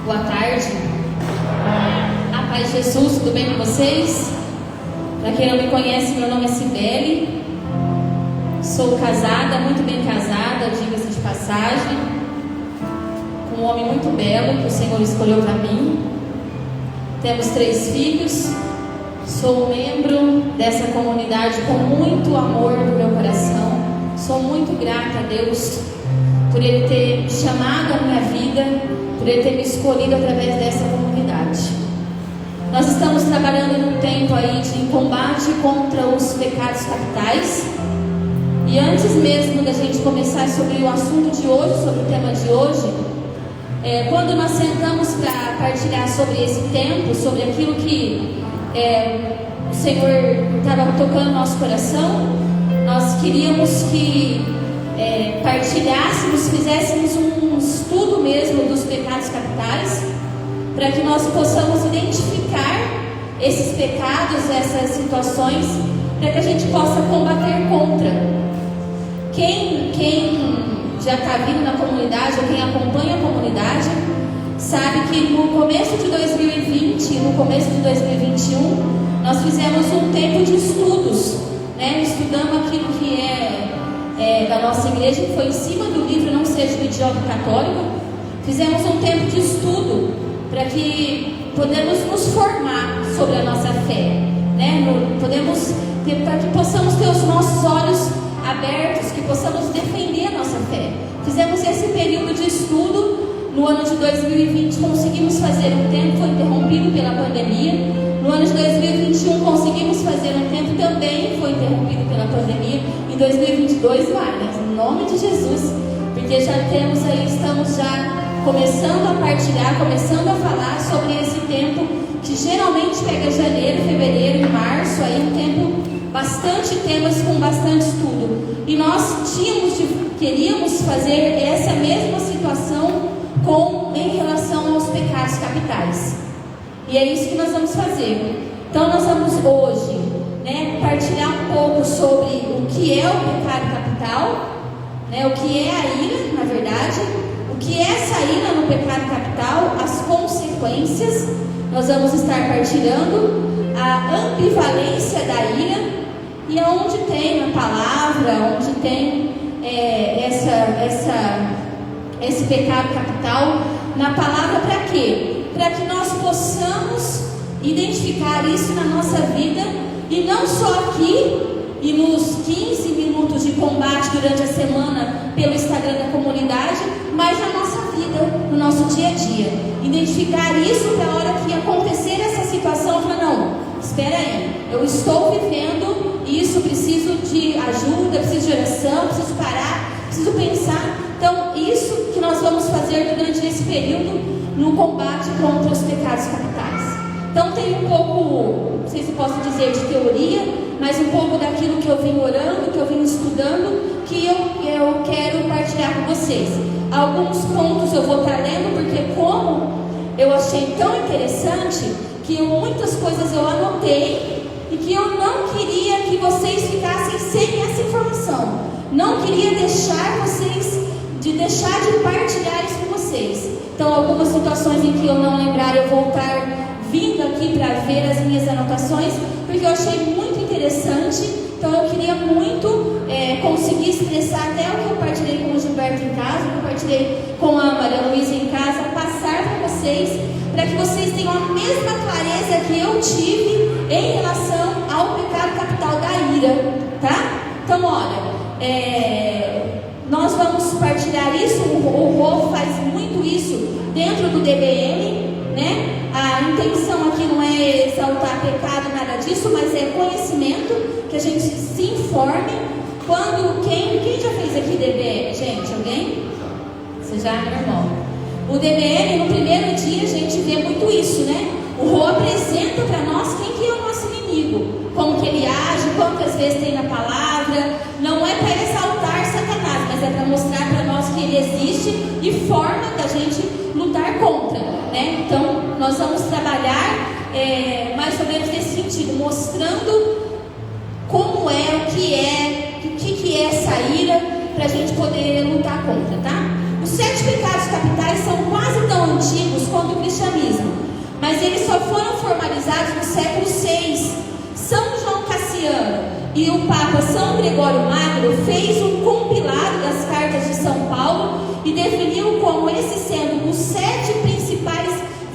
Boa tarde. A paz de Jesus, tudo bem com vocês? Para quem não me conhece, meu nome é Cibele. Sou casada, muito bem casada, diga-se de passagem, com um homem muito belo que o Senhor escolheu para mim. Temos 3 filhos. Sou membro dessa comunidade com muito amor no meu coração. Sou muito grata a Deus por Ele ter chamado a minha vida, por Ele ter me escolhido através dessa comunidade. Nós estamos trabalhando num tempo aí de combate contra os pecados capitais. E antes mesmo da gente começar sobre o assunto de hoje, sobre o tema de hoje, quando nós sentamos para partilhar sobre esse tempo, sobre aquilo que o Senhor estava tocando no nosso coração, nós queríamos que partilhássemos, fizéssemos um estudo mesmo dos pecados capitais, para que nós possamos identificar esses pecados, essas situações, para que a gente possa combater contra. Quem já está vindo na comunidade, ou quem acompanha a comunidade, sabe que no começo de 2020 e no começo de 2021, nós fizemos um tempo de estudos, né? Estudamos aquilo que da nossa igreja, que foi em cima do livro Não Seja um Idiota Católico. Fizemos um tempo de estudo para que podemos nos formar sobre a nossa fé, né? Para que possamos ter os nossos olhos abertos, que possamos defender a nossa fé. Fizemos esse período de estudo. No ano de 2020 conseguimos fazer um tempo, foi interrompido pela pandemia. No ano de 2021 conseguimos fazer um tempo, também foi interrompido pela pandemia. Em 2022 vai, né? Em nome de Jesus, porque já temos aí, estamos já começando a partilhar, começando a falar sobre esse tempo que geralmente pega janeiro, fevereiro e março, aí um tempo bastante temas com bastante estudo. E nós queríamos fazer essa mesma situação em relação aos pecados capitais. E é isso que nós vamos fazer. Então nós vamos hoje, né, partilhar um pouco sobre o que é o pecado capital, né, o que é a ira, na verdade, o que é essa ira no pecado capital, as consequências. Nós vamos estar partilhando a ambivalência da ira. E onde tem na palavra, onde tem esse pecado capital, na palavra, para quê? Para que nós possamos identificar isso na nossa vida, e não só aqui, e nos 15 minutos de combate durante a semana pelo Instagram da comunidade, mas na nossa vida, no nosso dia a dia. Identificar isso para a hora que acontecer essa situação, falar, não, espera aí, eu estou vivendo isso, preciso de ajuda, preciso de oração, preciso parar, preciso pensar. Então, isso que nós vamos fazer durante esse período no combate contra os pecados capitais. Então, tem um pouco, não sei se posso dizer de teoria, mas um pouco daquilo que eu vim orando, que eu vim estudando, que eu quero partilhar com vocês. Alguns pontos eu vou estar lendo, porque como eu achei tão interessante, que muitas coisas eu anotei, e que eu não queria que vocês ficassem sem essa informação. Não queria deixar de partilhar isso com vocês. Então, algumas situações em que eu não lembrar, eu vou estar vindo aqui para ver as minhas anotações, porque eu achei muito interessante. Então, eu queria muito conseguir expressar até o que eu partilhei com o Gilberto em casa, o que eu partilhei com a Maria Luísa em casa, passar para vocês, para que vocês tenham a mesma clareza que eu tive em relação ao pecado capital da ira, tá? Então, olha, nós vamos partilhar isso. O Rô faz muito isso dentro do DBM, né? A intenção aqui não é exaltar pecado, nada disso, mas é conhecimento, que a gente se informe. Quem já fez aqui DBM? Gente, alguém? Você já, meu irmão? O DBM, no primeiro dia, a gente vê muito isso, né? O Rô apresenta para nós quem que é o nosso inimigo, como que ele age, quantas vezes tem na palavra. Não é para exaltar Satanás, mas é para mostrar para nós que ele existe e forma da gente lutar contra, né? Então, nós vamos trabalhar mais ou menos nesse sentido, mostrando como o que é essa ira, para a gente poder lutar contra, tá? Os 7 pecados capitais são quase tão antigos quanto o cristianismo, mas eles só foram formalizados no século VI. São João Cassiano e o Papa São Gregório Magno fez um compilado das cartas de São Paulo e definiu como esses sendo os 7 principais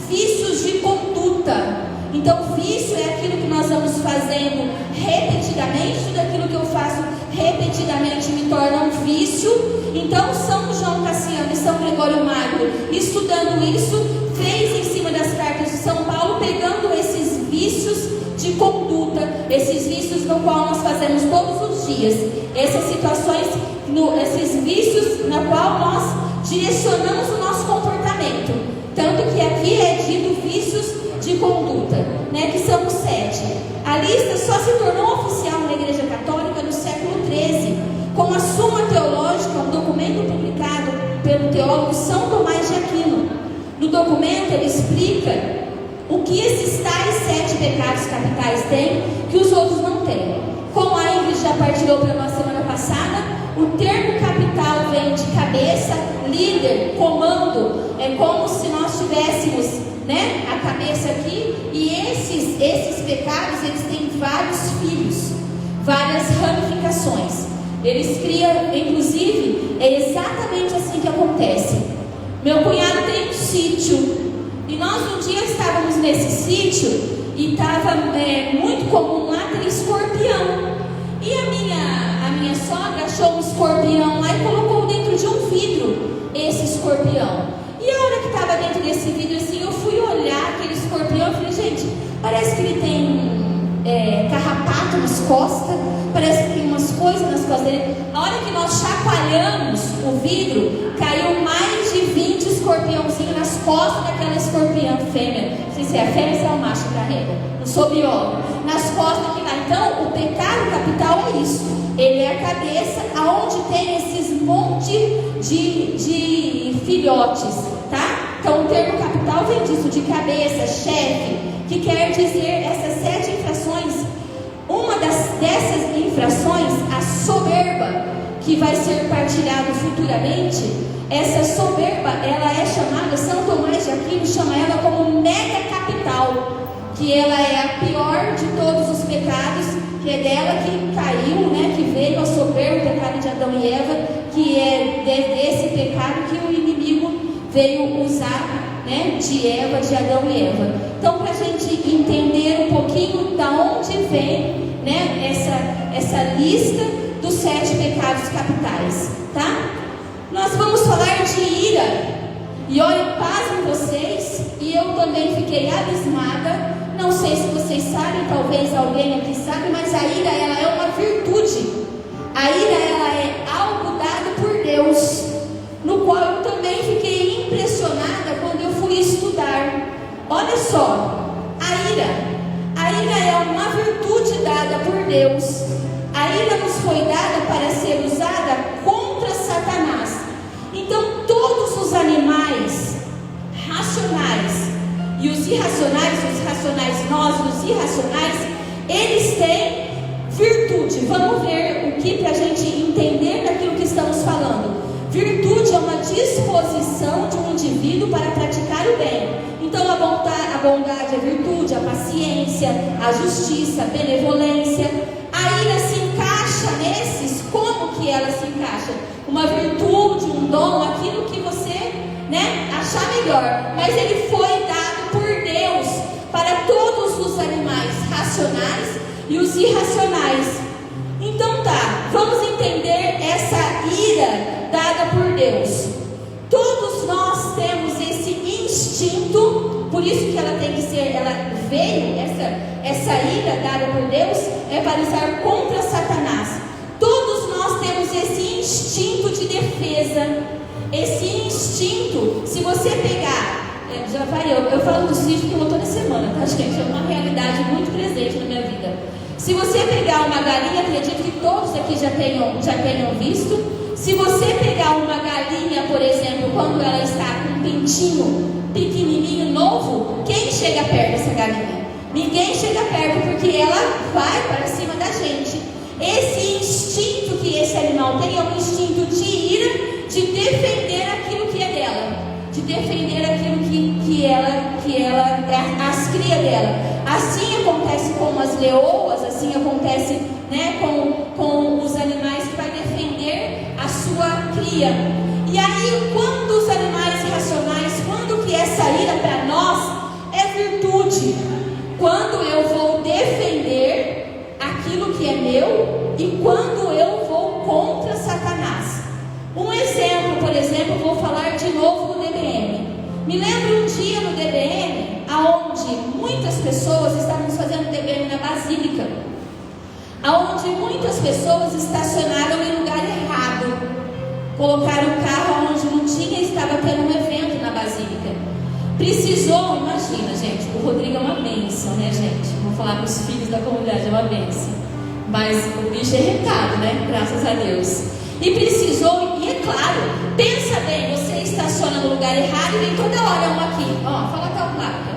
vícios de conduta. Então, vício é aquilo que nós vamos fazendo repetidamente, tudo aquilo que eu faço repetidamente me torna um vício. Então, São João Cassiano e São Gregório Magno, estudando isso, fez em cima das cartas de São Paulo, pegando esses vícios de conduta, esses vícios no qual nós fazemos todos os dias, essas situações, esses vícios na qual nós direcionamos o nosso comportamento. Tanto que aqui é dito vícios de conduta, né, que são os 7. A lista só se tornou oficial na Igreja Católica no século XIII, com a Suma Teológica, um documento publicado pelo teólogo São Tomás de Aquino. No documento ele explica o que esses tais 7 pecados capitais têm, que os outros não têm. Como a Ingrid já partilhou para nós semana passada, o termo capital vem de cabeça, líder, comando. É como se nós tivéssemos, né, a cabeça aqui, e esses pecados, eles têm vários filhos, várias ramificações. Eles criam, inclusive, é exatamente assim que acontece. Meu cunhado tem um sítio, e nós um dia estávamos nesse sítio, e estava muito comum lá ter escorpião. E a minha sogra achou um escorpião lá e colocou dentro de um vidro esse escorpião. E a hora que estava dentro desse vidro, assim, eu fui olhar aquele escorpião e falei, gente, parece que ele tem carrapato nas costas, parece que tem umas coisas nas costas dele. A hora que nós chacoalhamos o vidro, caiu mais de 20 escorpiãozinhos nas costas daquela escorpião fêmea. Não sei se é a fêmea ou se é o macho que carrega, não sou bióloga. Nas costas aqui lá. Então, o pecado capital é isso. Ele é a cabeça, aonde tem esses monte de filhotes, tá? Então, o termo capital vem disso, de cabeça, chefe, que quer dizer essas 7 infrações. Uma dessas infrações, a soberba, que vai ser partilhado futuramente. Essa soberba, ela é chamada, São Tomás de Aquino chama ela como mega capital, que ela é a pior de todos os pecados, que é dela que caiu, né, que veio a soberba, o pecado de Adão e Eva, que é desse pecado que o inimigo veio usar, né, de Eva, de Adão e Eva. Então, para a gente entender um pouquinho da onde vem, né, essa lista dos 7 pecados capitais, tá? Nós vamos falar de ira. E olha, pasmem vocês, e eu também fiquei abismada. Não sei se vocês sabem, talvez alguém aqui sabe, mas a ira, ela é uma virtude. A ira, ela é algo dado por Deus, no qual eu também fiquei impressionada quando eu fui estudar. Olha só, a ira é uma virtude dada por Deus. A ira nos foi dada para ser usada contra Satanás. Então, todos os animais racionais e os irracionais, os racionais nós, os irracionais, eles têm virtude. Vamos ver o que para a gente entender daquilo que estamos falando. Virtude é uma disposição de um indivíduo para praticar o bem. Então, a bondade é virtude, a paciência, a justiça, a benevolência. A ira se encaixa nesses. Como que ela se encaixa? Uma virtude, um dom, aquilo que você, né, achar melhor. Mas ele foi dado por Deus para todos os animais racionais e os irracionais. Então tá, vamos entender essa ira dada por Deus. Todos nós temos esse instinto, por isso que ela tem que ser, ela veio, essa ira dada por Deus é para usar contra Satanás. Todos nós temos esse instinto de defesa. Esse instinto, se você pegar, já vai eu falo do sítio que eu vou toda semana, tá, gente? É uma realidade muito presente na minha vida. Se você pegar uma galinha, acredito que todos aqui já tenham visto. Se você pegar uma galinha, por exemplo, quando ela está com um pintinho pequenininho, novo, quem chega perto dessa galinha? Ninguém chega perto, porque ela vai para cima da gente. Esse instinto que esse animal tem é um instinto de ira, de defender aquilo dela. Assim acontece com as leoas, assim acontece, né, com os animais que vai defender a sua cria. E aí, quando os animais racionais, quando que essa ira para nós é virtude? Quando eu vou defender aquilo que é meu e quando eu vou contra Satanás. Um exemplo, por exemplo, vou falar de novo no DBM. Me lembro um dia no DBM, aonde muitas pessoas estávamos fazendo DBM na Basílica, aonde muitas pessoas estacionaram em lugar errado. Colocaram o carro onde não tinha e estava tendo um evento na Basílica. Precisou, imagina, gente, o Rodrigo é uma bênção, né, gente? Vou falar para os filhos da comunidade, é uma bênção. Mas o bicho é recado, né? Graças a Deus. E precisou, e é claro, pensa bem, você estaciona no lugar errado e vem toda hora um aqui. Ó, fala tal placa.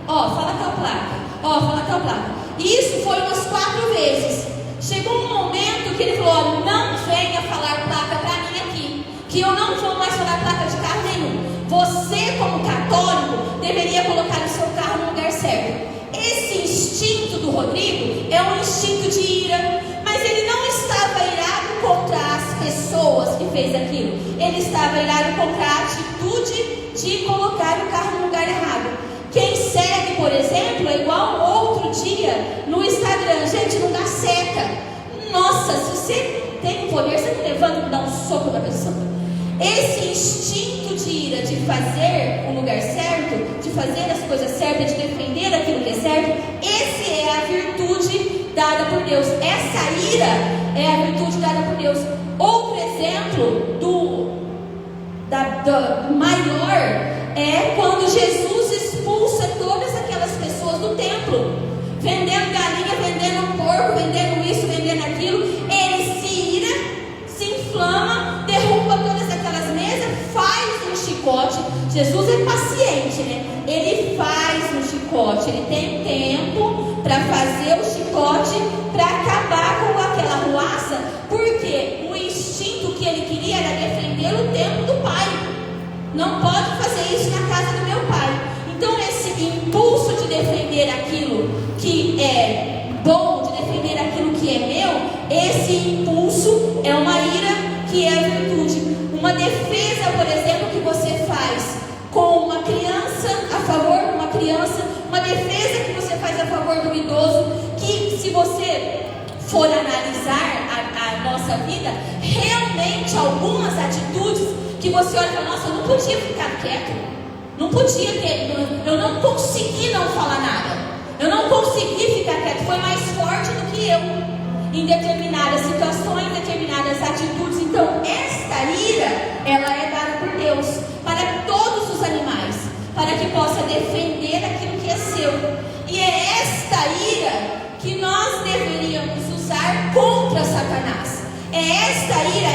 Ó, fala tal placa. Ó, fala tal placa. E isso foi umas 4 vezes. Chegou um momento que ele falou: ó, não venha falar placa para mim aqui, que eu não vou mais falar placa de carro nenhum. Você, como católico, deveria colocar o seu carro no lugar certo. Esse instinto do Rodrigo é um instinto de ira, mas ele não estava irado contra as pessoas que fez aquilo. Ele estava irado contra a atitude de colocar o carro no lugar errado. Quem segue, por exemplo, é igual outro dia no Instagram. Gente, não dá seta. Nossa, se você tem um poder, você me levanta e dá um soco na pessoa. Esse instinto de ira, de fazer o lugar certo, de fazer as coisas certas, de defender aquilo que é certo, esse é a virtude dada por Deus. Essa ira é a virtude dada por Deus. Outro exemplo do maior é quando Jesus expulsa todas aquelas pessoas do templo, vendendo galinha, vendendo porco, vendendo isso, vendendo aquilo. Ele se ira, se inflama, derruba todas aquelas mesas, faz um chicote. Jesus é paciente, né? Ele faz um chicote, ele tem tempo para fazer o chicote, para acabar com aquela ruaça, porque o instinto que ele queria era defender o templo do Pai. Não pode fazer isso na casa do meu Pai. Então esse impulso de defender aquilo que é bom, de defender aquilo que é meu, esse impulso é uma ira que é a virtude. Uma defesa, por exemplo, que você faz com uma criança, a favor de uma criança, uma defesa que você faz a favor do idoso, que se você for analisar a nossa vida, realmente algumas atitudes que você olha e fala: nossa, eu não podia ficar quieto, não podia ter, eu não consegui não falar nada, eu não consegui ficar quieto, foi mais forte do que eu, em determinadas situações, determinadas atitudes. Então esta ira, ela é dada por Deus para todos os animais, para que possa defender aquilo que é seu. E é esta ira que nós deveríamos usar contra Satanás. É esta ira,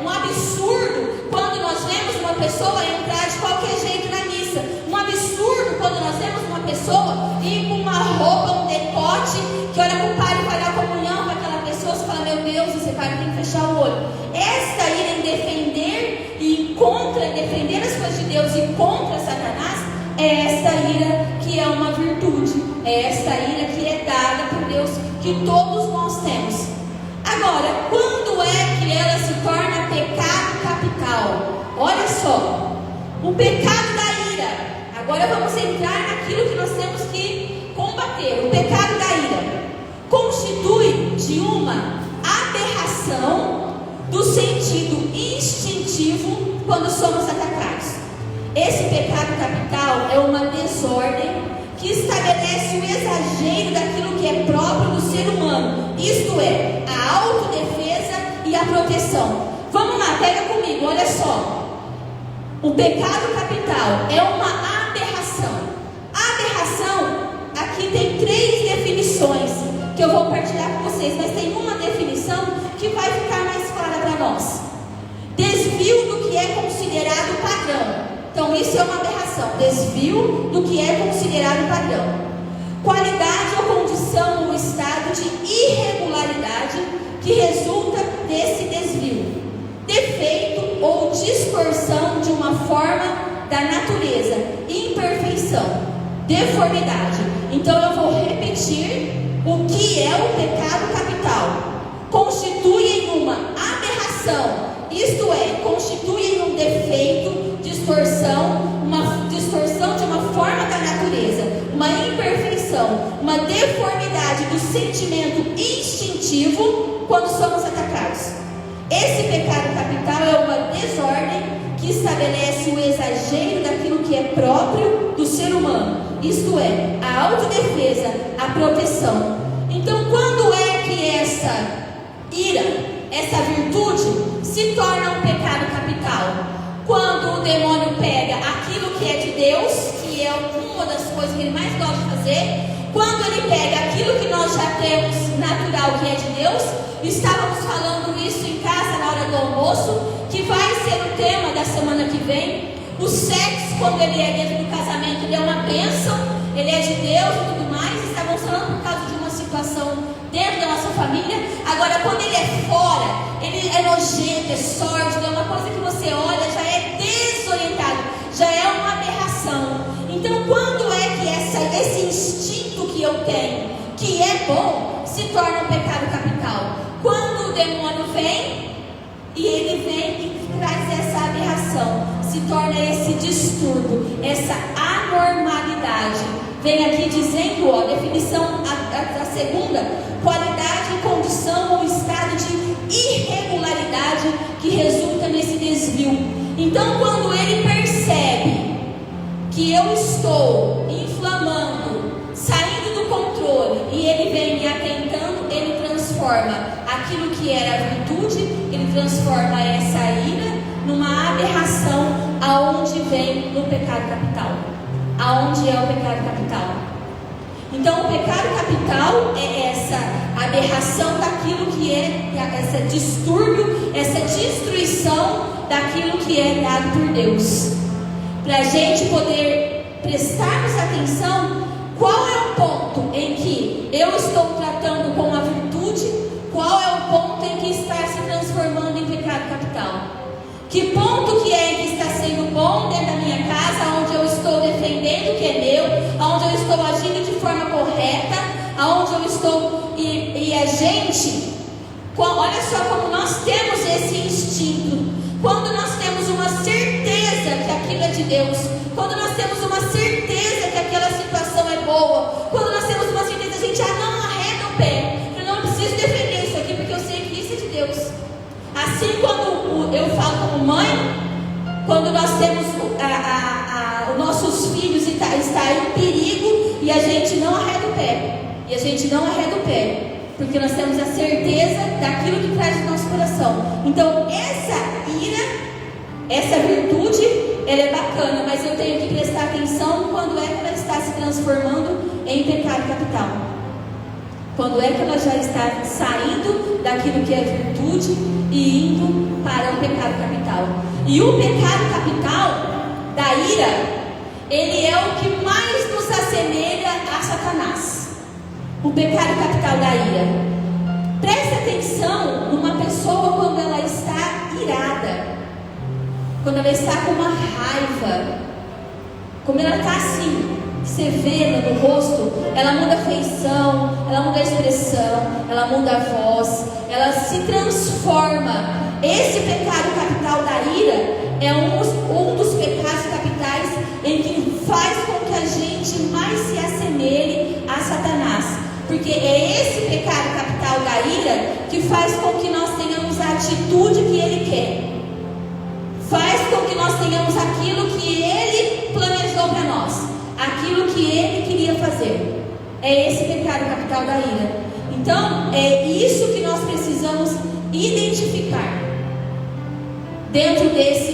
um absurdo quando nós vemos uma pessoa entrar de qualquer jeito na missa. Um absurdo quando nós vemos uma pessoa ir com uma roupa, um decote, que olha para o padre e vai dar comunhão para aquela pessoa. Você fala: meu Deus, esse padre tem que fechar o olho. Esta ira em defender e contra, defender as coisas de Deus e contra Satanás, é esta ira que é uma virtude. É esta ira que é dada por Deus, que todos nós temos. Agora, quando é que ela se torna pecado capital? Olha só, o pecado da ira. Agora vamos entrar naquilo que nós temos que combater. O pecado da ira constitui de uma aberração do sentido instintivo quando somos atacados. Esse pecado capital é uma desordem que estabelece o exagero daquilo que é próprio do ser humano, isto é, a autodefesa e a proteção. Vamos lá, pega comigo, olha só. O pecado capital é uma aberração. Aberração, aqui tem 3 definições que eu vou partilhar com vocês, mas tem uma definição que vai ficar mais clara para nós. Desvio do que é considerado padrão. Então isso é uma aberração, desvio do que é considerado padrão. Qualidade ou condição ou estado de irregularidade que resulta desse desvio. Defeito ou distorção de uma forma da natureza. Imperfeição. Deformidade. Então eu vou repetir o que é o pecado capital. Constitui em uma aberração, isto é, constitui em um defeito, uma distorção de uma forma da natureza, uma imperfeição, uma deformidade do sentimento instintivo quando somos atacados. Esse pecado capital é uma desordem que estabelece o exagero daquilo que é próprio do ser humano, isto é, a autodefesa, a proteção. Então, quando é que essa ira, essa virtude se torna um pecado capital? Quando o demônio pega aquilo que é de Deus, que é uma das coisas que ele mais gosta de fazer, quando ele pega aquilo que nós já temos natural, que é de Deus. Estávamos falando isso em casa na hora do almoço, que vai ser o tema da semana que vem. O sexo, quando ele é dentro do casamento, ele é uma bênção, ele é de Deus e tudo mais. Estávamos falando por causa de uma situação dentro da nossa família. Agora, quando ele é fora, ele é nojento, é sórdido, é uma coisa que você olha, já é desorientado, já é uma aberração. Então, quando é que esse instinto que eu tenho, que é bom, se torna um pecado capital? Quando o demônio vem, e ele vem e traz essa aberração, se torna esse distúrbio, essa anormalidade. Vem aqui dizendo, ó, definição, a segunda, qualidade, condição ou estado de irregularidade que resulta nesse desvio. Então, quando ele percebe que eu estou inflamando, saindo do controle, e ele vem me atentando, ele transforma aquilo que era virtude, ele transforma essa ira numa aberração, aonde vem no pecado capital. Aonde é o pecado capital? Então, o pecado capital é essa aberração daquilo que é, esse distúrbio, essa destruição daquilo que é dado por Deus. Para a gente poder prestarmos atenção, qual é o ponto em que eu estou tratando com a virtude, qual é o ponto em que está se transformando em pecado capital? Que ponto que é em que está sendo bom dentro da minha casa, onde eu estou defendendo o que é meu, onde eu estou agindo de forma correta, onde eu estou, e a gente, olha só como nós temos esse instinto, quando nós temos uma certeza que aquilo é de Deus, quando nós temos uma certeza que aquela situação é boa, quando nós temos uma certeza, a gente não arreda o pé, eu não preciso defender isso aqui porque eu sei que isso é de Deus. Assim, quando eu falo como mãe, quando nós temos os nossos filhos está em perigo e a gente não arreda o pé, e a gente não arreda o pé, porque nós temos a certeza daquilo que traz no nosso coração. Então, essa ira, essa virtude, ela é bacana, mas eu tenho que prestar atenção quando é que ela está se transformando em pecado capital. Quando é que ela já está saindo daquilo que é virtude e indo para o pecado capital. E o pecado capital da ira, ele é o que mais nos assemelha a Satanás. O pecado capital da ira. Preste atenção numa pessoa quando ela está irada, quando ela está com uma raiva, como ela está assim, você vê no rosto, ela muda a feição, ela muda a expressão, ela muda a voz, ela se transforma. Esse pecado capital da ira é um dos pecados capitais em que faz com que a gente mais se assemelhe a Satanás. Porque é esse pecado capital da ira que faz com que nós tenhamos a atitude que ele quer. Faz com que nós tenhamos aquilo que ele planejou para nós, aquilo que ele queria fazer. É esse pecado capital da ira. Então, é isso que nós precisamos identificar dentro desse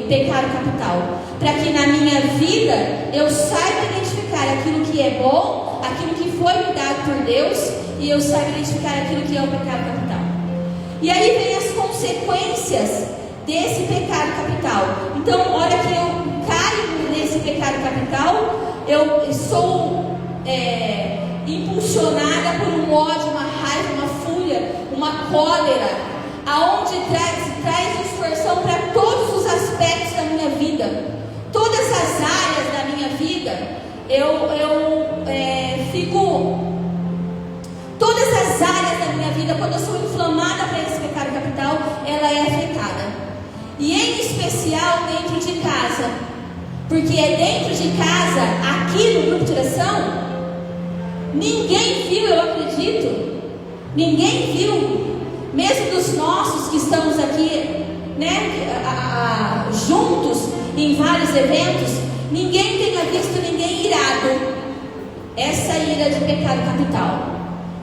pecado capital, para que na minha vida eu saiba identificar aquilo que é bom, aquilo que foi me dado por Deus, e eu saiba identificar aquilo que é o pecado capital. E aí vem as consequências desse pecado capital. Então, olha que eu caio nesse pecado capital, eu sou impulsionada por um ódio, uma raiva, uma fúria, uma cólera, aonde traz distorção para todos os aspectos da minha vida. Todas as áreas da minha vida fico. Todas as áreas da minha vida, quando eu sou inflamada para esse pecado capital, ela é afetada. E em especial dentro de casa. Porque é dentro de casa, aqui no grupo de oração, ninguém viu, eu acredito. Ninguém viu. Mesmo dos nossos que estamos aqui, né, juntos em vários eventos, ninguém tenha visto ninguém irado. Essa ira de pecado capital.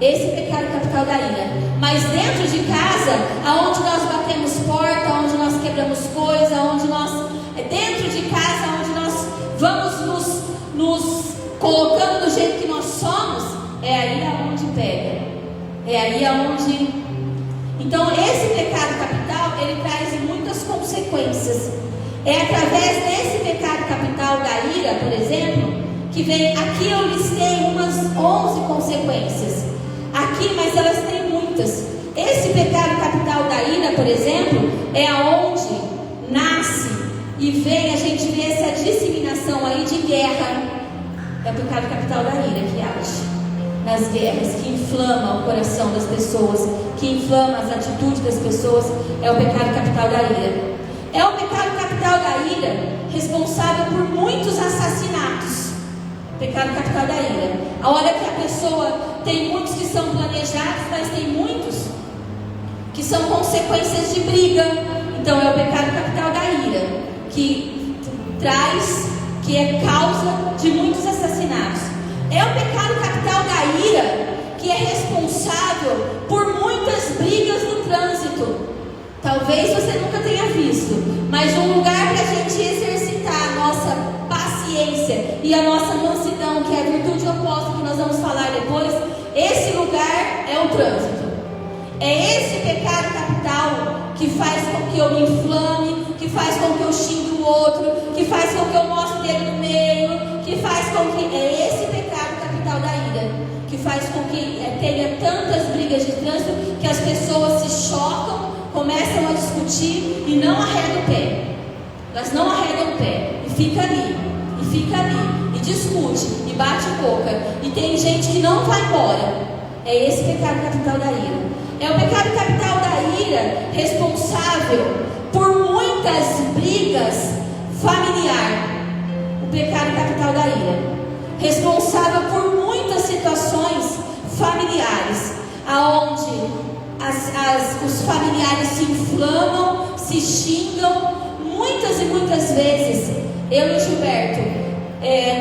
Esse pecado capital da ira. Mas dentro de casa, aonde nós batemos porta, onde nós quebramos coisas, onde nós, dentro de casa, onde nós vamos nos colocando do jeito que nós somos, é aí aonde pega. É aí aonde. Então esse pecado capital, ele traz muitas consequências. É através desse pecado capital da ira, por exemplo, que vem, aqui eu listei umas 11 consequências. Aqui, mas elas têm muitas. Esse pecado capital da ira, por exemplo, é aonde nasce e vem, a gente vê essa disseminação aí de guerra. É o pecado capital da ira que age nas guerras, que inflama o coração das pessoas, que inflama as atitudes das pessoas. É o pecado capital da ira. É o pecado capital da ira responsável por muitos assassinatos. Pecado capital da ira. A hora que a pessoa, tem muitos que são planejados, mas tem muitos que são consequências de briga. Então é o pecado capital da ira, que traz, que é causa de muitos assassinatos. É o pecado capital da ira, que é responsável por muitas brigas no trânsito. Talvez você nunca tenha visto, mas um lugar para a gente exercitar a nossa paciência e a nossa mansidão, que é a virtude oposta que nós vamos falar depois, esse lugar é o trânsito. É esse pecado capital que faz com que eu me inflame, que faz com que eu xingue o outro, que faz com que eu mostre o dedo no meio, que faz com que... É esse pecado capital da ira, que faz com que tenha tantas brigas de trânsito, que as pessoas se chocam, começam a discutir e não arredam o pé. Elas não arredam o pé e fica ali, e discute, e bate boca, e tem gente que não vai embora. É esse pecado capital da ira. É o pecado capital da ira responsável por muitas brigas familiares. O pecado capital da ira responsável por muitas situações familiares, aonde os familiares se inflamam, se xingam. Muitas e muitas vezes, eu e o Gilberto,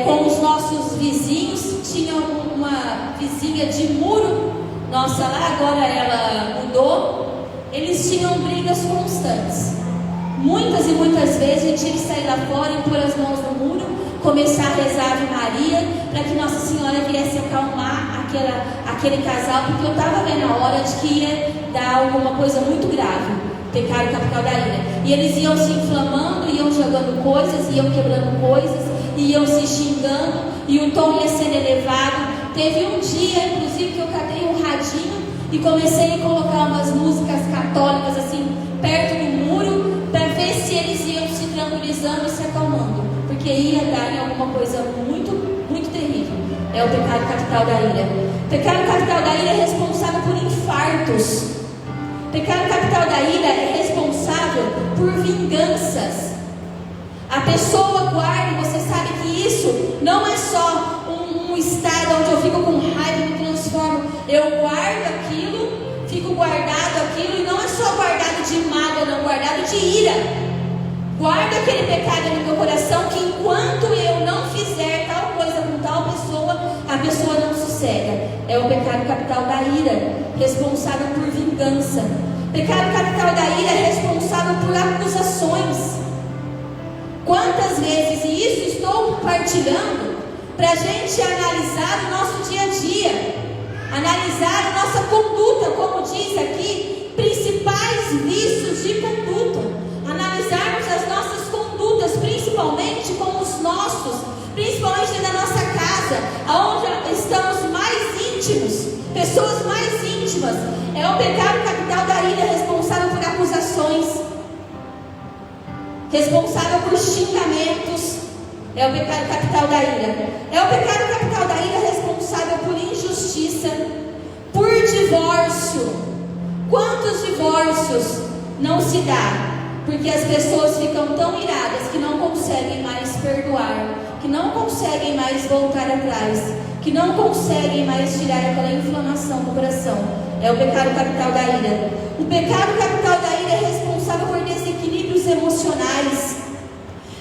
com os nossos vizinhos, tinha uma vizinha de muro, nossa lá, agora ela mudou. Eles tinham brigas constantes. Muitas e muitas vezes a gente tinha que sair lá fora e pôr as mãos no muro, começar a rezar Ave Maria, para que Nossa Senhora viesse acalmar aquele casal, porque eu estava vendo a hora de que ia dar alguma coisa muito grave, pecado capital da ira. E eles iam se inflamando, iam jogando coisas, iam quebrando coisas, iam se xingando, e o tom ia sendo elevado. Teve um dia, inclusive, que eu catei um radinho e comecei a colocar umas músicas católicas assim, perto do muro, para ver se eles iam se tranquilizando e se acalmando, porque ia dar em alguma coisa muito, muito terrível. É o pecado capital da ira. O pecado capital da ira é responsável por infartos. O pecado capital da ira é responsável por vinganças. A pessoa guarda, e você sabe que isso não é só um estado onde eu fico com raiva e me transformo. Eu guardo aquilo, fico guardado aquilo, e não é só guardado de mágoa, não, guardado de ira. Guarda aquele pecado no meu coração, que enquanto eu não fizer tal coisa com tal pessoa, a pessoa não sossega. É o pecado capital da ira, responsável por vingança. Pecado capital da ira é responsável por acusações. Quantas vezes, e isso estou partilhando, para a gente analisar o nosso dia a dia, analisar a nossa conduta, como diz aqui, principais vícios de conduta. Analisarmos as nossas condutas, principalmente com os nossos, principalmente na nossa casa, onde estamos mais íntimos, pessoas mais íntimas. É o pecado capital da ira, responsável por acusações, responsável por xingamentos, É o pecado capital da ira. É o pecado capital da ira responsável por injustiça, por divórcio. Quantos divórcios não se dá porque as pessoas ficam tão iradas que não conseguem mais perdoar, que não conseguem mais voltar atrás, que não conseguem mais tirar aquela inflamação do coração? É o pecado capital da ira. O pecado capital da ira é responsável por desequilíbrios emocionais,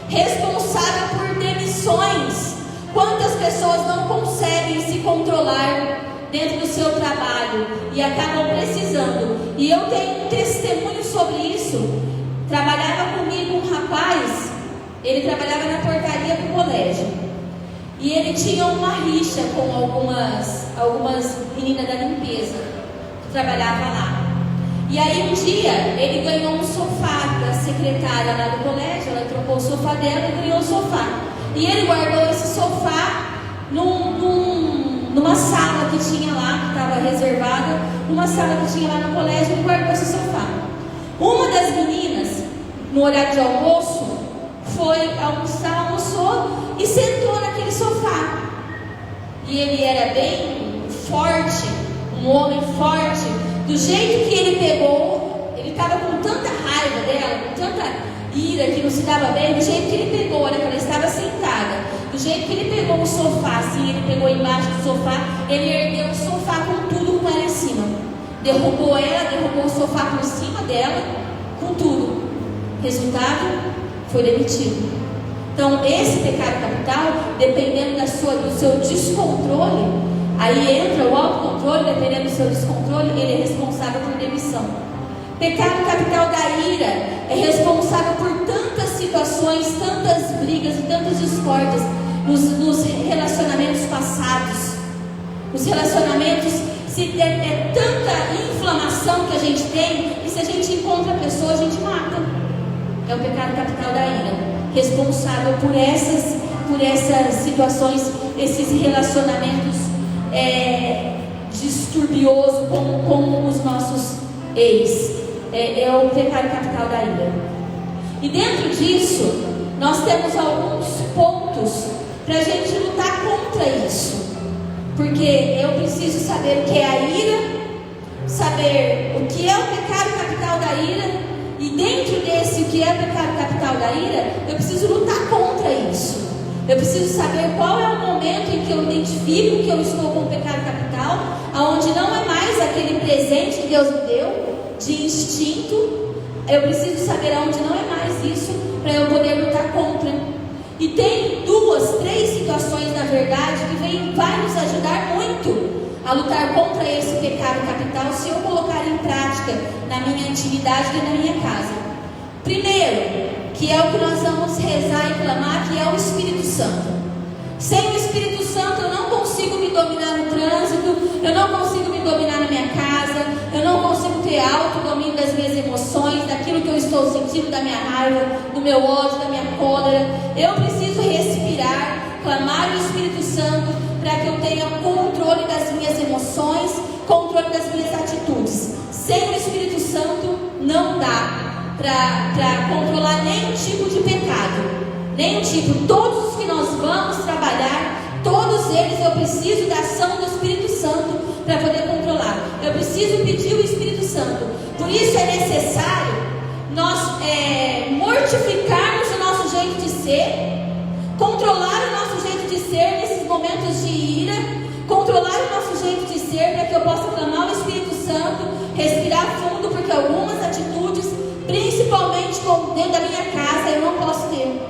responsável por demissões. Quantas pessoas não conseguem se controlar dentro do seu trabalho e acabam precisando? E eu tenho um testemunho sobre isso. Trabalhava comigo um rapaz, ele trabalhava na portaria do colégio, e ele tinha uma rixa com algumas meninas da limpeza que trabalhavam lá. E aí um dia ele ganhou um sofá da secretária lá do colégio, ela trocou o sofá dela e ganhou o sofá. E ele guardou esse sofá numa sala que tinha lá, que estava reservada, numa sala que tinha lá no colégio, ele guardou esse sofá. Uma das meninas, no horário de almoço, foi almoçar, almoçou e sentou naquele sofá. E ele era bem forte, um homem forte. Do jeito que ele pegou, ele estava com tanta raiva dela, com tanta ira, que não se dava bem. Do jeito que ele pegou, olha, quando ela estava sentada, do jeito que ele pegou o sofá, assim, ele pegou embaixo do sofá, ele ergueu o sofá com tudo com ela em cima. Derrubou ela, derrubou o sofá por cima dela, com tudo. Resultado, foi demitido. Então, esse pecado capital, dependendo do seu descontrole, aí entra o autocontrole, dependendo do seu descontrole, ele é responsável por demissão. Pecado capital da ira é responsável por tantas situações, tantas brigas e tantas discórdias nos relacionamentos passados. Os relacionamentos, é tanta inflamação que a gente tem, que se a gente encontra a pessoa, a gente mata. É o pecado capital da ira, responsável por essas situações, esses relacionamentos disturbiosos com os nossos ex. É o pecado capital da ira. E dentro disso, nós temos alguns pontos para a gente lutar contra isso. Porque eu preciso saber o que é a ira, saber o que é o pecado capital da ira, e dentro desse, o que é o pecado capital da ira, eu preciso lutar contra isso. Eu preciso saber qual é o momento em que eu identifico que eu estou com o pecado capital, aonde não é mais aquele presente que Deus me deu, de instinto. Eu preciso saber aonde não é mais isso, para eu poder lutar contra. E tem 2, 3 situações, na verdade, que vai nos ajudar muito a lutar contra esse pecado capital, se eu colocar em prática na minha intimidade e na minha casa. Primeiro, que é o que nós vamos rezar e clamar, que é o Espírito Santo. Sem o Espírito Santo eu não consigo me dominar no trânsito, eu não consigo me dominar na minha casa, eu não consigo ter autodomínio das minhas emoções, daquilo que eu estou sentindo, da minha raiva, do meu ódio, da minha cólera. Eu preciso respirar, clamar o Espírito Santo, para que eu tenha controle das minhas emoções, controle das minhas atitudes. Sem o Espírito Santo não dá para controlar nenhum tipo de pecado, nenhum tipo. Todos os que nós vamos trabalhar, todos eles eu preciso da ação do Espírito Santo para poder controlar. Eu preciso pedir o Espírito Santo. Por isso é necessário nós mortificarmos o nosso jeito de ser, controlar o nosso jeito de ser nesses momentos de ira, controlar o nosso jeito de ser, para que eu possa clamar o Espírito Santo, respirar fundo, porque algumas atitudes, principalmente dentro da minha casa, eu não posso ter.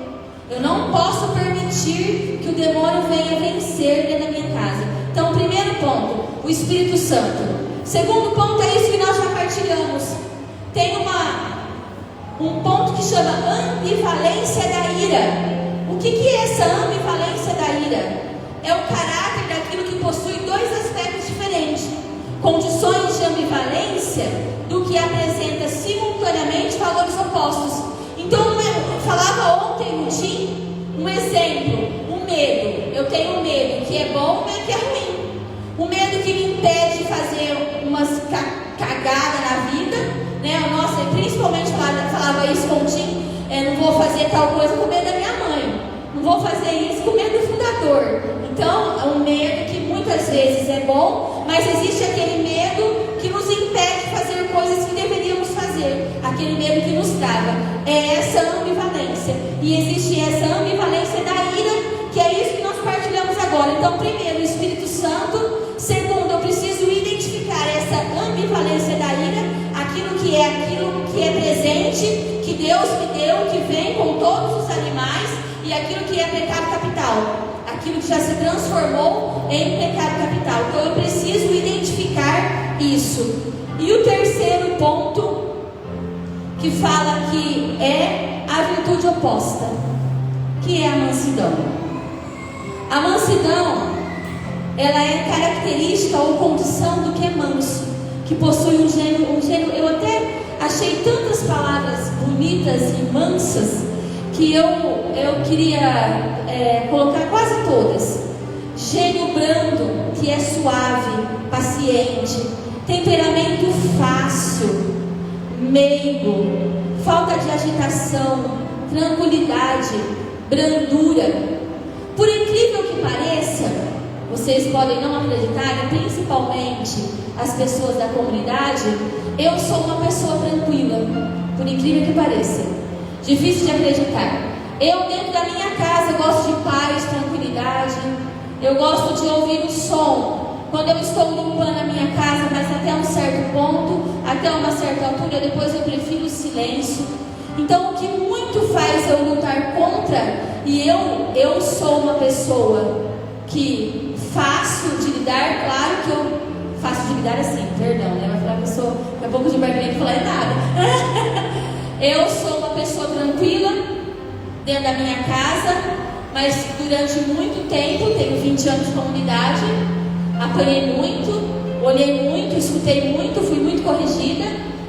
Eu não posso permitir que o demônio venha vencer dentro da minha casa. Então, primeiro ponto, o Espírito Santo. Segundo ponto é isso que nós já partilhamos. Tem um ponto que chama ambivalência da ira. O que é essa ambivalência da ira? É o caráter daquilo que possui 2 aspectos diferentes, condições de ambivalência do que apresenta simultaneamente valores opostos. Então, eu falava ontem no Tim, um exemplo, o medo. Eu tenho um medo que é bom e um medo que é ruim. O medo que me impede de fazer umas cagadas na vida, né? Nossa, eu principalmente falava isso com o Tim, não vou fazer tal coisa com medo da minha mãe. Não vou fazer isso com medo fundador. Então, é um medo que muitas vezes é bom, mas existe aquele medo que nos impede de fazer coisas que deveríamos fazer. Aquele medo que nos trava. É essa ambivalência. E existe essa ambivalência da ira, que é isso que nós partilhamos agora. Então, primeiro, o Espírito Santo. Segundo, eu preciso identificar essa ambivalência da ira, aquilo que é presente, que Deus me deu, que vem com todos os animais, e aquilo que é pecado capital, aquilo que já se transformou em pecado capital. Então eu preciso identificar isso. E o terceiro ponto, que fala que é a virtude oposta, que é a mansidão. A mansidão, ela é característica ou condição do que é manso, que possui um gênero. Eu até achei tantas palavras bonitas e mansas que eu queria colocar quase todas. Gênio brando, que é suave, paciente, temperamento fácil, meigo, falta de agitação, tranquilidade, brandura. Por incrível que pareça, vocês podem não acreditar, e principalmente as pessoas da comunidade, eu sou uma pessoa tranquila, por incrível que pareça. Difícil de acreditar. Eu, dentro da minha casa, gosto de paz, tranquilidade. Eu gosto de ouvir o som. Quando eu estou limpando a minha casa, mas até um certo ponto, até uma certa altura, depois eu prefiro o silêncio. Então, o que muito faz eu lutar contra, e eu sou uma pessoa que fácil de lidar, claro que eu faço de lidar assim, perdão, né? Vai falar a pessoa, daqui a pouco de barbeiro não falar nada. Eu sou uma pessoa tranquila dentro da minha casa, mas durante muito tempo, tenho 20 anos de comunidade, apanhei muito, olhei muito, escutei muito, fui muito corrigida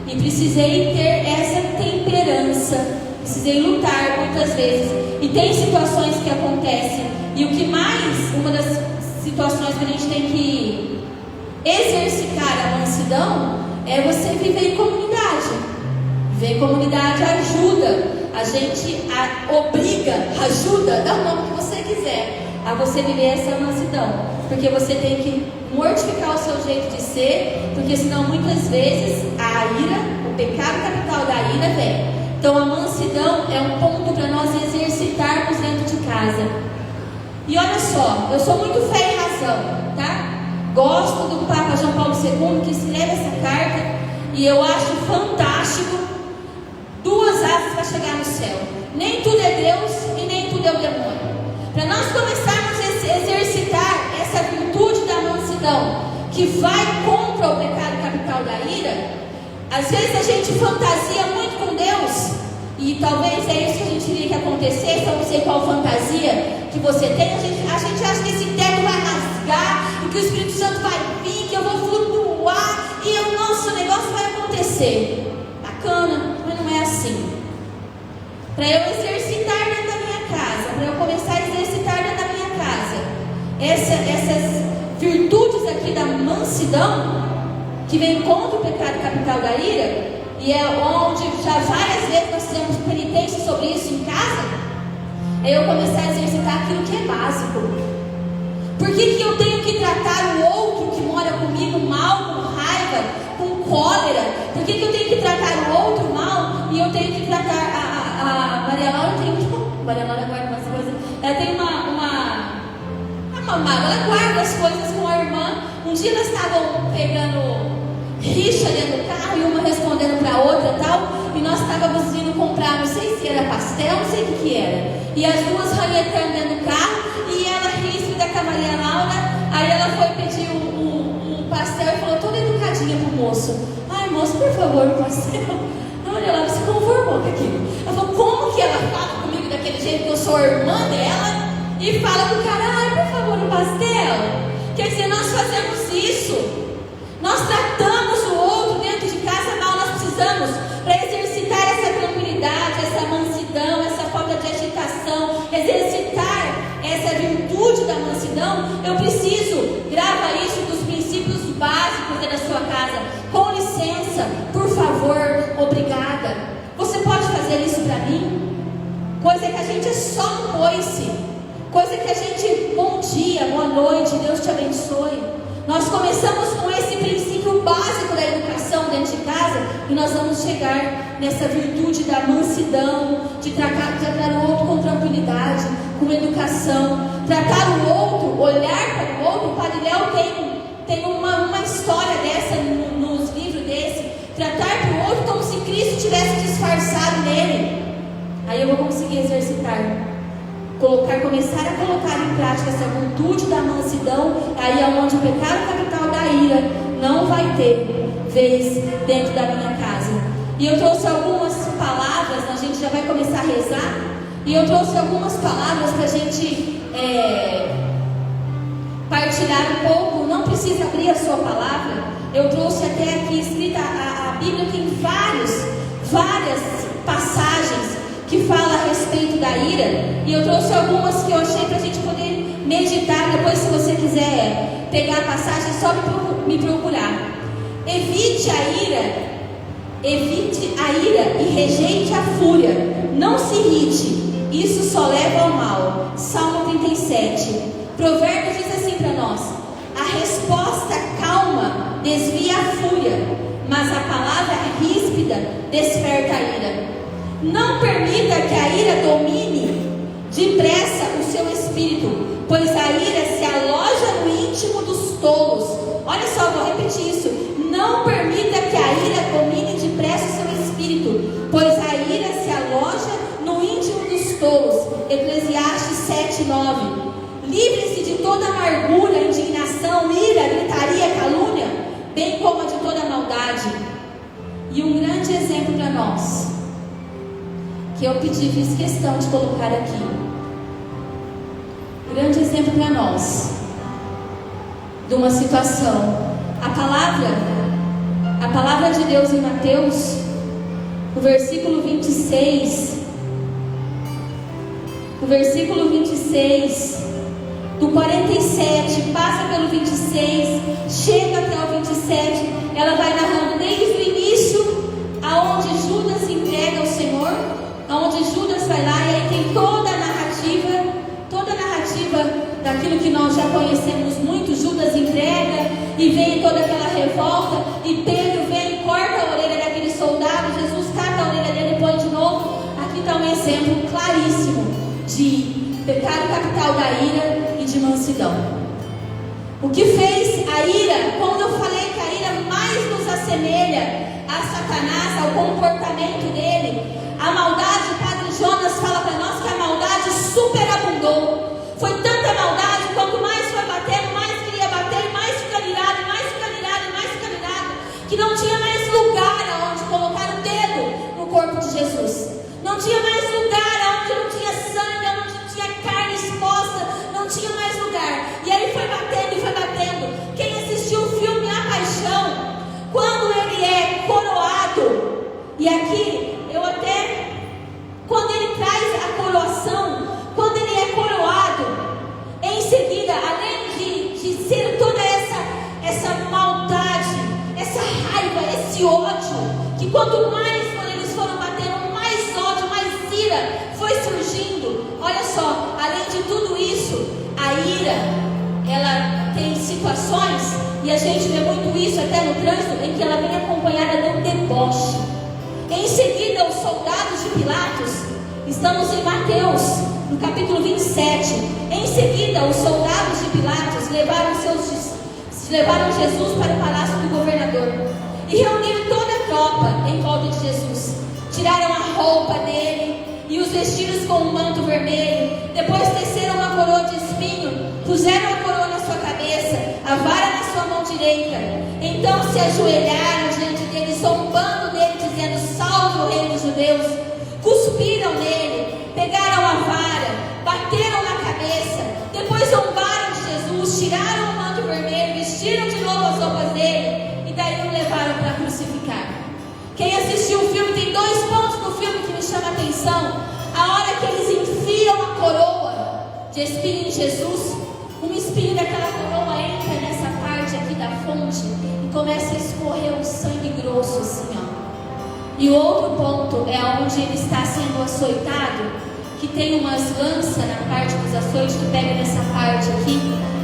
e precisei ter essa temperança, precisei lutar muitas vezes. E tem situações que acontecem, e o que mais, uma das situações que a gente tem que exercitar a mansidão é você viver em comunidade. Viver em comunidade ajuda, a gente obriga, ajuda, dá o nome que você quiser, a você viver essa mansidão, porque você tem que mortificar o seu jeito de ser, porque senão muitas vezes a ira, o pecado capital da ira vem. Então a mansidão é um ponto para nós exercitarmos dentro de casa. E olha só, eu sou muito fé e razão, tá? Gosto do Papa João Paulo II, que escreve essa carta, e eu acho fantástico. Duas asas para chegar no céu. Nem tudo é Deus e nem tudo é o demônio. Para nós começarmos a exercitar essa virtude da mansidão, que vai contra o pecado capital da ira, às vezes a gente fantasia muito com Deus, e talvez é isso que a gente queria que acontecesse. Eu não sei qual fantasia que você tem. A gente acha que esse teto vai rasgar, e que o Espírito Santo vai vir, que eu vou flutuar, e o nosso negócio vai acontecer. Bacana, mas não é assim. Para eu exercitar dentro da minha casa, para eu começar a exercitar dentro da minha casa essas virtudes aqui da mansidão, que vem contra o pecado capital da ira, e é onde já várias vezes nós fizemos penitência sobre isso em casa, é eu começar a exercitar aquilo que é básico. Por que eu tenho que tratar o outro que mora comigo mal, com raiva, com cólera? Por que eu tenho que tratar o outro mal e eu tenho que tratar a Maria Laura? Maria Laura guarda umas coisas. Ela tem uma mágoa, ela guarda as coisas com a irmã. Um dia elas estavam pegando rixa dentro do carro, e uma respondendo para a outra e tal, e nós estávamos indo comprar, não sei se era pastel, não sei o que era, e as duas ranhetando dentro do carro, e ela ríspida com a Maria Laura. Aí ela foi pedir um pastel e falou toda educadinha pro moço: ai moço, por favor, um pastel. Olha lá, se conformou com aquilo. Ela falou: como que ela fala comigo daquele jeito, que eu sou a irmã dela, e fala pro cara: ai, por favor, um pastel? Quer dizer, nós fazemos isso. Nós tratamos o outro dentro de casa mal. Nós precisamos, para exercitar essa tranquilidade, essa mansidão, essa falta de agitação, exercitar essa virtude da mansidão, eu preciso, grava isso dos princípios básicos da sua casa. Com licença, por favor, obrigada. Você pode fazer isso para mim? Coisa que a gente é só no coice. Coisa que a gente, bom dia, boa noite, Deus te abençoe. Nós começamos com esse princípio básico da educação dentro de casa e nós vamos chegar nessa virtude da mansidão, de tratar o outro com tranquilidade, com educação, tratar o outro, olhar para o outro. O Padre Léo tem uma história dessa nos livros desse, tratar para o outro como se Cristo tivesse disfarçado nele. Aí eu vou conseguir exercitar, começar a colocar em prática essa virtude da mansidão. Aí é onde o pecado capital da ira não vai ter vez dentro da minha casa. E eu trouxe algumas palavras, a gente já vai começar a rezar. E eu trouxe algumas palavras para a gente partilhar um pouco. Não precisa abrir a sua palavra. Eu trouxe até aqui escrita, a Bíblia tem várias passagens que fala a respeito da ira, e eu trouxe algumas que eu achei para a gente poder meditar. Depois, se você quiser pegar a passagem, é só me procurar. Evite a ira e rejeite a fúria. Não se irrite, isso só leva ao mal. Salmo 37. Provérbios diz assim para nós: a resposta calma desvia a fúria, mas a palavra ríspida desperta a ira. Não permita que a ira domine depressa o seu espírito, pois a ira se aloja no íntimo dos tolos. Olha só, vou repetir isso. Não permita que a ira domine depressa o seu espírito, pois a ira se aloja no íntimo dos tolos. Eclesiastes 7:9. Livre-se de toda amargura, indignação, ira, gritaria, calúnia, bem como a de toda maldade. E um grande exemplo para nós, que eu fiz questão de colocar aqui. Grande exemplo para nós de uma situação. A palavra de Deus em Mateus, o versículo 26, do 47, passa pelo 26, chega até o 27, ela vai narrando desde o início, aonde Judas entrega ao Senhor, aonde Judas vai lá, e aí tem toda a narrativa daquilo que nós já conhecemos muito. Judas entrega, e vem toda aquela revolta, e Pedro vem e corta a orelha daquele soldado, Jesus cata a orelha dele e põe de novo. Aqui está um exemplo claríssimo de pecado capital da ira e de mansidão. O que fez a ira, quando eu falei que a ira mais nos assemelha a Satanás, ao comportamento dele, a maldade, o Padre Jonas fala para nós que a maldade superabundou. Foi tanta maldade, quanto mais foi batendo, mais queria bater, mais fica virado, que não tinha mais lugar aonde colocar o dedo no corpo de Jesus. Não tinha mais lugar aonde não tinha sangue, onde não tinha carne exposta, não tinha mais lugar. E aí foi batendo e foi batendo. Quem assistiu o filme A Paixão, quando ele é coroado, e aqui quando ele traz a coroação, quando ele é coroado, em seguida, além de ser toda essa maldade, essa raiva, esse ódio, que quanto mais quando eles foram batendo, mais ódio, mais ira foi surgindo. Olha só, além de tudo isso, a ira, ela tem situações, e a gente vê muito isso até no trânsito, em que ela vem acompanhada de um deboche. Em seguida, os soldados de Pilatos, estamos em Mateus, no capítulo 27. Em seguida, os soldados de Pilatos levaram Jesus para o palácio do governador e reuniram toda a tropa em volta de Jesus. Tiraram a roupa dele e os vestiram com um manto vermelho. Depois teceram uma coroa de espinho, puseram a coroa na sua cabeça, a vara na sua mão direita. Então se ajoelharam diante dele, zombando dele, dizendo: salve o rei dos judeus. Cuspiram nele, pegaram a vara, bateram na cabeça, depois zombaram de Jesus, tiraram o manto vermelho, vestiram de novo as roupas dele, e daí o levaram para crucificar. Quem assistiu o filme, tem 2 pontos no filme que me chamam a atenção. A hora que eles enfiam a coroa de espinho em Jesus, um espinho daquela coroa entra nessa parte aqui da fonte e começa a escorrer um sangue grosso assim, ó. E o outro ponto é onde ele está sendo açoitado, que tem umas lanças na parte dos açoites que pega nessa parte aqui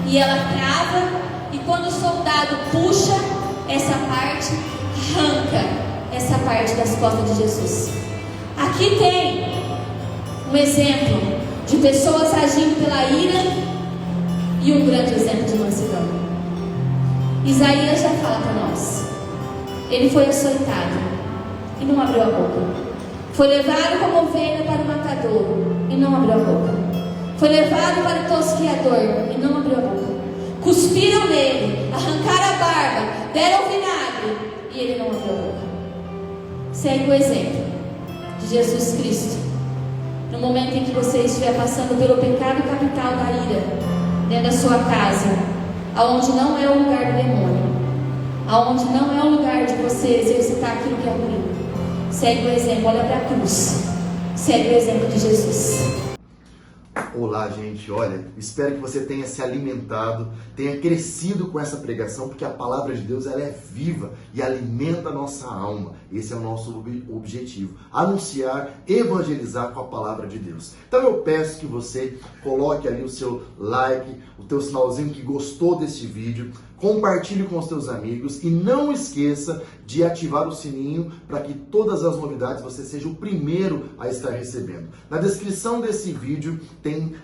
e ela trava, e quando o soldado puxa essa parte, arranca essa parte das costas de Jesus. Aqui tem um exemplo de pessoas agindo pela ira e um grande exemplo de mansidão. Isaías já fala para nós. Ele foi açoitado e não abriu a boca. Foi levado como ovelha para o matadouro e não abriu a boca. Foi levado para o tosquiador e não abriu a boca. Cuspiram nele, arrancaram a barba, deram vinagre e ele não abriu a boca. Segue o exemplo de Jesus Cristo. No momento em que você estiver passando pelo pecado capital da ira, dentro da sua casa, aonde não é o lugar do demônio, aonde não é o lugar de você exercitar aquilo que é ruim, segue o exemplo, olha para a cruz, segue o exemplo de Jesus. Olá, gente, olha, espero que você tenha se alimentado, tenha crescido com essa pregação, porque a palavra de Deus ela é viva e alimenta a nossa alma. Esse é o nosso objetivo, anunciar, evangelizar com a palavra de Deus. Então eu peço que você coloque ali o seu like, o teu sinalzinho que gostou desse vídeo, compartilhe com os teus amigos e não esqueça de ativar o sininho para que todas as novidades você seja o primeiro a estar recebendo. Na descrição desse vídeo tem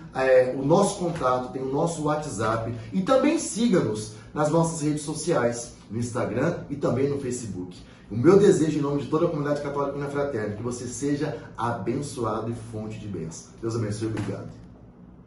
o nosso contato, tem o nosso WhatsApp e também siga-nos nas nossas redes sociais, no Instagram e também no Facebook. O meu desejo em nome de toda a comunidade católica União Fraterna é que você seja abençoado e fonte de bênção. Deus abençoe e obrigado.